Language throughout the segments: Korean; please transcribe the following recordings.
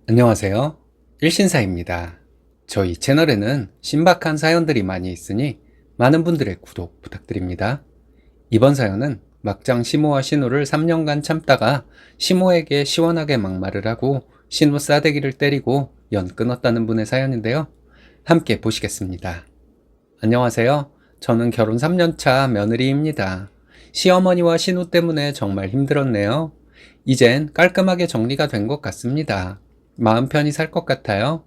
안녕하세요. 일신사입니다. 저희 채널에는 신박한 사연들이 많이 있으니 많은 분들의 구독 부탁드립니다. 이번 사연은 막장 시모와 신우를 3년간 참다가 시모에게 시원하게 막말을 하고 신우 싸대기를 때리고 연 끊었다는 분의 사연인데요. 함께 보시겠습니다. 안녕하세요. 저는 결혼 3년차 며느리입니다. 시어머니와 신우 때문에 정말 힘들었네요. 이젠 깔끔하게 정리가 된 것 같습니다. 마음 편히 살 것 같아요.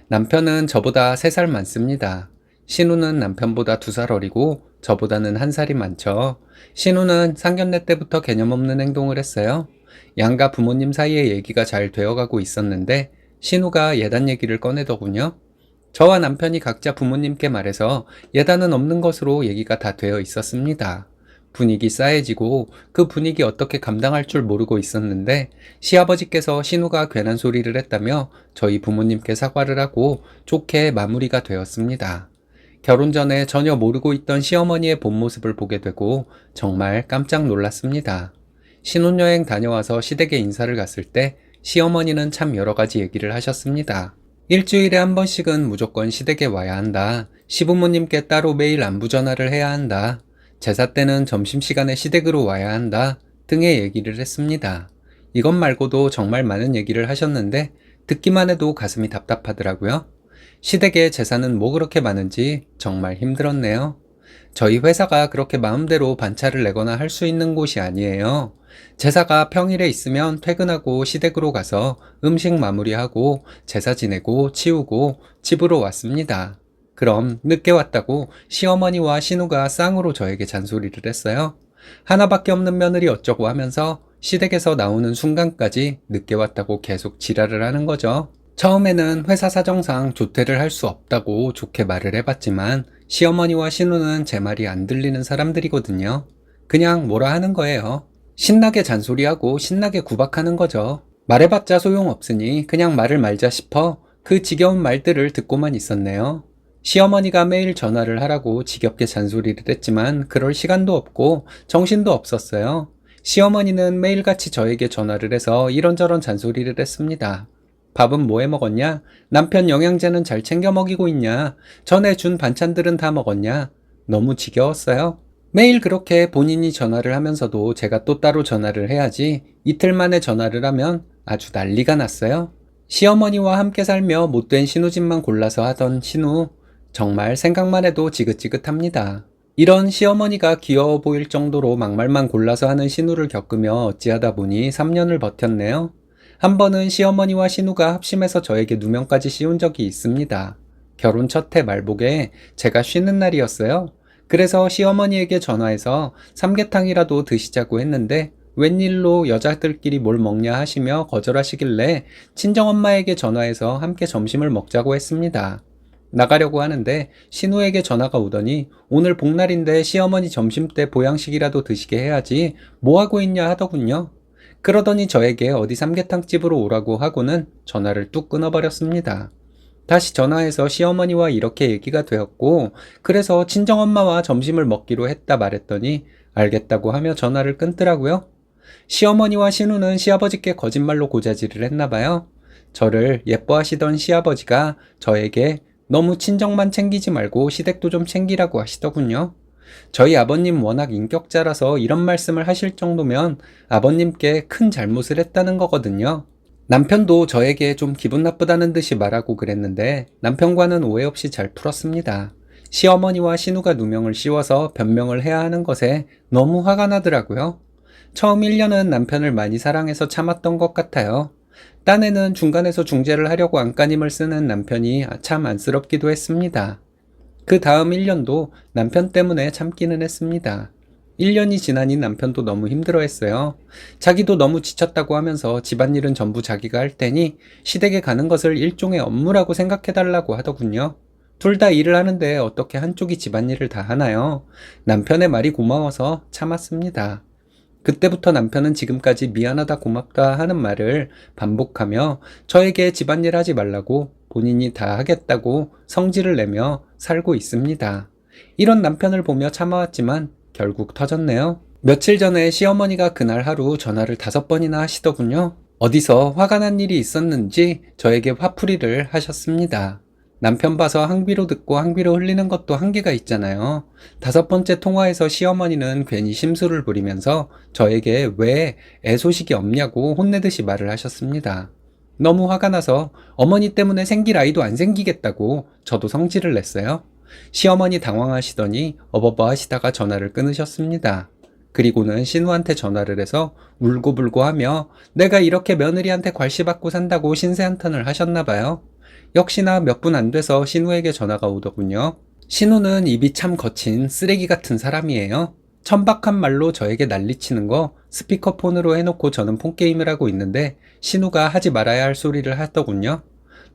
남편은 저보다 3살 많습니다. 신우는 남편보다 2살 어리고 저보다는 1살이 많죠. 신우는 상견례 때부터 개념 없는 행동을 했어요. 양가 부모님 사이에 얘기가 잘 되어가고 있었는데 신우가 예단 얘기를 꺼내더군요. 저와 남편이 각자 부모님께 말해서 예단은 없는 것으로 얘기가 다 되어 있었습니다. 분위기 싸해지고 그 분위기 어떻게 감당할 줄 모르고 있었는데 시아버지께서 신우가 괜한 소리를 했다며 저희 부모님께 사과를 하고 좋게 마무리가 되었습니다. 결혼 전에 전혀 모르고 있던 시어머니의 본 모습을 보게 되고 정말 깜짝 놀랐습니다. 신혼여행 다녀와서 시댁에 인사를 갔을 때 시어머니는 참 여러 가지 얘기를 하셨습니다. 일주일에 한 번씩은 무조건 시댁에 와야 한다. 시부모님께 따로 매일 안부 전화를 해야 한다. 제사 때는 점심시간에 시댁으로 와야 한다 등의 얘기를 했습니다. 이것 말고도 정말 많은 얘기를 하셨는데 듣기만 해도 가슴이 답답하더라고요. 시댁에 제사는 뭐 그렇게 많은지 정말 힘들었네요. 저희 회사가 그렇게 마음대로 반차를 내거나 할 수 있는 곳이 아니에요. 제사가 평일에 있으면 퇴근하고 시댁으로 가서 음식 마무리하고 제사 지내고 치우고 집으로 왔습니다. 그럼 늦게 왔다고 시어머니와 신우가 쌍으로 저에게 잔소리를 했어요. 하나밖에 없는 며느리 어쩌고 하면서 시댁에서 나오는 순간까지 늦게 왔다고 계속 지랄을 하는 거죠. 처음에는 회사 사정상 조퇴를 할 수 없다고 좋게 말을 해봤지만 시어머니와 신우는 제 말이 안 들리는 사람들이거든요. 그냥 뭐라 하는 거예요. 신나게 잔소리하고 신나게 구박하는 거죠. 말해봤자 소용없으니 그냥 말을 말자 싶어 그 지겨운 말들을 듣고만 있었네요. 시어머니가 매일 전화를 하라고 지겹게 잔소리를 했지만 그럴 시간도 없고 정신도 없었어요. 시어머니는 매일같이 저에게 전화를 해서 이런저런 잔소리를 했습니다. 밥은 뭐 해 먹었냐? 남편 영양제는 잘 챙겨 먹이고 있냐? 전에 준 반찬들은 다 먹었냐? 너무 지겨웠어요. 매일 그렇게 본인이 전화를 하면서도 제가 또 따로 전화를 해야지 이틀 만에 전화를 하면 아주 난리가 났어요. 시어머니와 함께 살며 못된 신우집만 골라서 하던 신우, 정말 생각만 해도 지긋지긋합니다. 이런 시어머니가 귀여워 보일 정도로 막말만 골라서 하는 신우를 겪으며 어찌하다 보니 3년을 버텼네요. 한 번은 시어머니와 신우가 합심해서 저에게 누명까지 씌운 적이 있습니다. 결혼 첫 해 말복에 제가 쉬는 날이었어요. 그래서 시어머니에게 전화해서 삼계탕이라도 드시자고 했는데 웬일로 여자들끼리 뭘 먹냐 하시며 거절하시길래 친정엄마에게 전화해서 함께 점심을 먹자고 했습니다. 나가려고 하는데 신우에게 전화가 오더니 오늘 복날인데 시어머니 점심때 보양식이라도 드시게 해야지 뭐하고 있냐 하더군요. 그러더니 저에게 어디 삼계탕집으로 오라고 하고는 전화를 뚝 끊어버렸습니다. 다시 전화해서 시어머니와 이렇게 얘기가 되었고 그래서 친정엄마와 점심을 먹기로 했다 말했더니 알겠다고 하며 전화를 끊더라고요. 시어머니와 신우는 시아버지께 거짓말로 고자질을 했나봐요. 저를 예뻐하시던 시아버지가 저에게 너무 친정만 챙기지 말고 시댁도 좀 챙기라고 하시더군요. 저희 아버님 워낙 인격자라서 이런 말씀을 하실 정도면 아버님께 큰 잘못을 했다는 거거든요. 남편도 저에게 좀 기분 나쁘다는 듯이 말하고 그랬는데 남편과는 오해 없이 잘 풀었습니다. 시어머니와 신우가 누명을 씌워서 변명을 해야 하는 것에 너무 화가 나더라고요. 처음 1년은 남편을 많이 사랑해서 참았던 것 같아요. 딴에는 중간에서 중재를 하려고 안간힘을 쓰는 남편이 참 안쓰럽기도 했습니다. 그 다음 1년도 남편 때문에 참기는 했습니다. 1년이 지나니 남편도 너무 힘들어했어요. 자기도 너무 지쳤다고 하면서 집안일은 전부 자기가 할 테니 시댁에 가는 것을 일종의 업무라고 생각해달라고 하더군요. 둘 다 일을 하는데 어떻게 한쪽이 집안일을 다 하나요? 남편의 말이 고마워서 참았습니다. 그때부터 남편은 지금까지 미안하다 고맙다 하는 말을 반복하며 저에게 집안일 하지 말라고 본인이 다 하겠다고 성질을 내며 살고 있습니다. 이런 남편을 보며 참아왔지만 결국 터졌네요. 며칠 전에 시어머니가 그날 하루 전화를 5번이나 하시더군요. 어디서 화가 난 일이 있었는지 저에게 화풀이를 하셨습니다. 남편 봐서 항비로 듣고 항비로 흘리는 것도 한계가 있잖아요. 5번째 통화에서 시어머니는 괜히 심술을 부리면서 저에게 왜 애소식이 없냐고 혼내듯이 말을 하셨습니다. 너무 화가 나서 어머니 때문에 생길 아이도 안 생기겠다고 저도 성질을 냈어요. 시어머니 당황하시더니 어버버 하시다가 전화를 끊으셨습니다. 그리고는 신우한테 전화를 해서 울고불고 하며 내가 이렇게 며느리한테 괄시받고 산다고 신세한탄을 하셨나 봐요. 역시나 몇 분 안 돼서 신우에게 전화가 오더군요. 신우는 입이 참 거친 쓰레기 같은 사람이에요. 천박한 말로 저에게 난리치는 거 스피커폰으로 해놓고 저는 폰게임을 하고 있는데 신우가 하지 말아야 할 소리를 하더군요.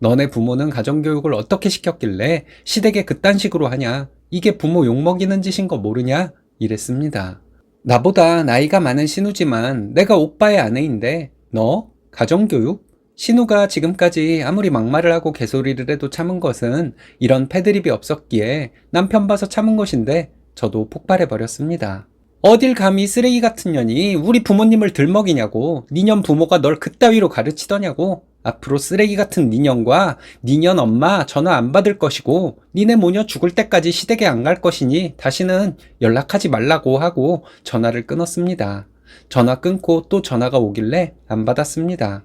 너네 부모는 가정교육을 어떻게 시켰길래 시댁에 그딴 식으로 하냐? 이게 부모 욕먹이는 짓인 거 모르냐? 이랬습니다. 나보다 나이가 많은 신우지만 내가 오빠의 아내인데 너? 가정교육? 신우가 지금까지 아무리 막말을 하고 개소리를 해도 참은 것은 이런 패드립이 없었기에 남편 봐서 참은 것인데 저도 폭발해버렸습니다. 어딜 감히 쓰레기 같은 년이 우리 부모님을 들먹이냐고, 니년 부모가 널 그따위로 가르치더냐고. 앞으로 쓰레기 같은 니년과 니년 엄마 전화 안 받을 것이고 니네 모녀 죽을 때까지 시댁에 안 갈 것이니 다시는 연락하지 말라고 하고 전화를 끊었습니다. 전화 끊고 또 전화가 오길래 안 받았습니다.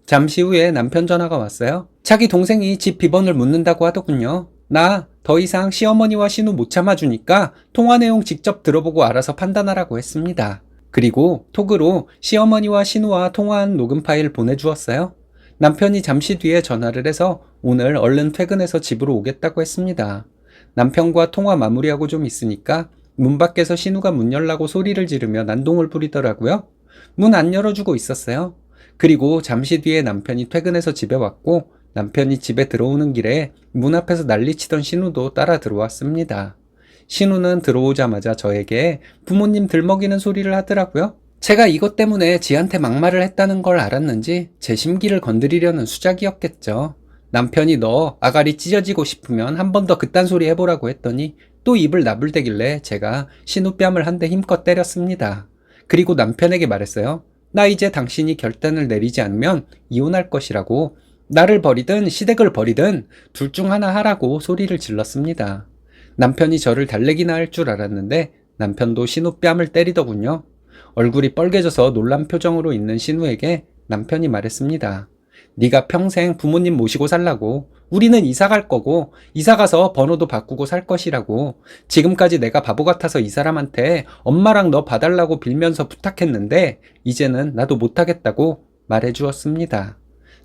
잠시 후에 남편 전화가 왔어요. 자기 동생이 집 비번을 묻는다고 하더군요. 나 더 이상 시어머니와 신우 못 참아주니까 통화 내용 직접 들어보고 알아서 판단하라고 했습니다. 그리고 톡으로 시어머니와 신우와 통화한 녹음 파일 보내주었어요. 남편이 잠시 뒤에 전화를 해서 오늘 얼른 퇴근해서 집으로 오겠다고 했습니다. 남편과 통화 마무리하고 좀 있으니까 문 밖에서 신우가 문 열라고 소리를 지르며 난동을 부리더라고요. 문 안 열어주고 있었어요. 그리고 잠시 뒤에 남편이 퇴근해서 집에 왔고 남편이 집에 들어오는 길에 문 앞에서 난리치던 신우도 따라 들어왔습니다. 신우는 들어오자마자 저에게 부모님 들먹이는 소리를 하더라고요. 제가 이것 때문에 지한테 막말을 했다는 걸 알았는지 제 심기를 건드리려는 수작이었겠죠. 남편이 너 아가리 찢어지고 싶으면 한 번 더 그딴 소리 해보라고 했더니 또 입을 나불대길래 제가 신우 뺨을 한 대 힘껏 때렸습니다. 그리고 남편에게 말했어요. 나 이제 당신이 결단을 내리지 않으면 이혼할 것이라고. 나를 버리든 시댁을 버리든 둘 중 하나 하라고 소리를 질렀습니다. 남편이 저를 달래기나 할 줄 알았는데 남편도 신우 뺨을 때리더군요. 얼굴이 빨개져서 놀란 표정으로 있는 신우에게 남편이 말했습니다. 네가 평생 부모님 모시고 살라고. 우리는 이사 갈 거고 이사 가서 번호도 바꾸고 살 것이라고. 지금까지 내가 바보 같아서 이 사람한테 엄마랑 너 봐달라고 빌면서 부탁했는데 이제는 나도 못하겠다고 말해주었습니다.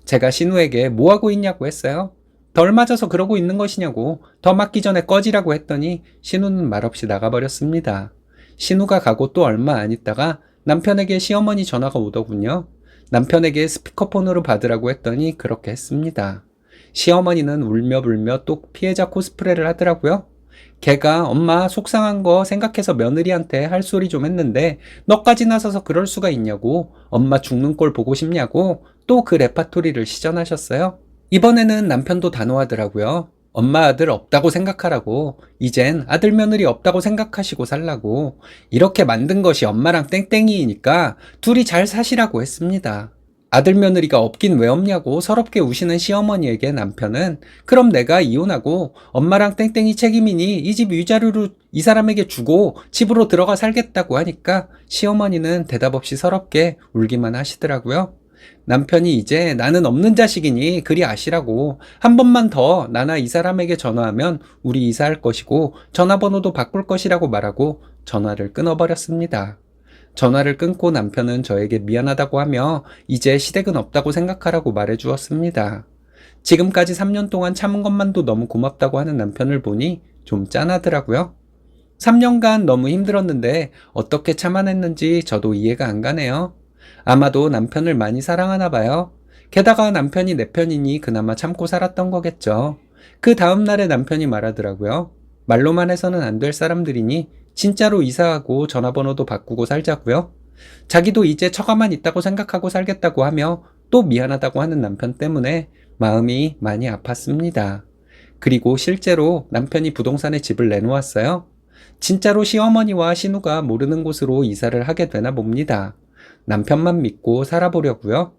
제가 신우에게 뭐하고 있냐고 했어요. 덜 맞아서 그러고 있는 것이냐고. 더 맞기 전에 꺼지라고 했더니 신우는 말없이 나가버렸습니다. 신우가 가고 또 얼마 안 있다가 남편에게 시어머니 전화가 오더군요. 남편에게 스피커폰으로 받으라고 했더니 그렇게 했습니다. 시어머니는 울며불며 또 피해자 코스프레를 하더라고요. 걔가 엄마 속상한 거 생각해서 며느리한테 할 소리 좀 했는데 너까지 나서서 그럴 수가 있냐고. 엄마 죽는 꼴 보고 싶냐고. 또 그 레파토리를 시전하셨어요. 이번에는 남편도 단호하더라고요. 엄마 아들 없다고 생각하라고. 이젠 아들 며느리 없다고 생각하시고 살라고. 이렇게 만든 것이 엄마랑 땡땡이니까 둘이 잘 사시라고 했습니다. 아들 며느리가 없긴 왜 없냐고 서럽게 우시는 시어머니에게 남편은 그럼 내가 이혼하고 엄마랑 땡땡이 책임이니 이 집 위자료로 이 사람에게 주고 집으로 들어가 살겠다고 하니까 시어머니는 대답 없이 서럽게 울기만 하시더라고요. 남편이 이제 나는 없는 자식이니 그리 아시라고. 한 번만 더 나나 이 사람에게 전화하면 우리 이사할 것이고 전화번호도 바꿀 것이라고 말하고 전화를 끊어버렸습니다. 전화를 끊고 남편은 저에게 미안하다고 하며 이제 시댁은 없다고 생각하라고 말해주었습니다. 지금까지 3년 동안 참은 것만도 너무 고맙다고 하는 남편을 보니 좀 짠하더라고요. 3년간 너무 힘들었는데 어떻게 참아냈는지 저도 이해가 안 가네요. 아마도 남편을 많이 사랑하나 봐요. 게다가 남편이 내 편이니 그나마 참고 살았던 거겠죠. 그 다음날에 남편이 말하더라고요. 말로만 해서는 안 될 사람들이니 진짜로 이사하고 전화번호도 바꾸고 살자고요. 자기도 이제 처가만 있다고 생각하고 살겠다고 하며 또 미안하다고 하는 남편 때문에 마음이 많이 아팠습니다. 그리고 실제로 남편이 부동산에 집을 내놓았어요. 진짜로 시어머니와 신우가 모르는 곳으로 이사를 하게 되나 봅니다. 남편만 믿고 살아보려고요.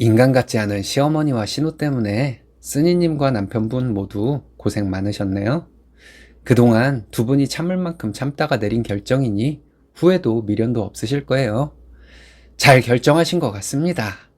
인간 같지 않은 시어머니와 신우 때문에 쓰니님과 남편분 모두 고생 많으셨네요. 그동안 두 분이 참을 만큼 참다가 내린 결정이니 후회도 미련도 없으실 거예요. 잘 결정하신 것 같습니다.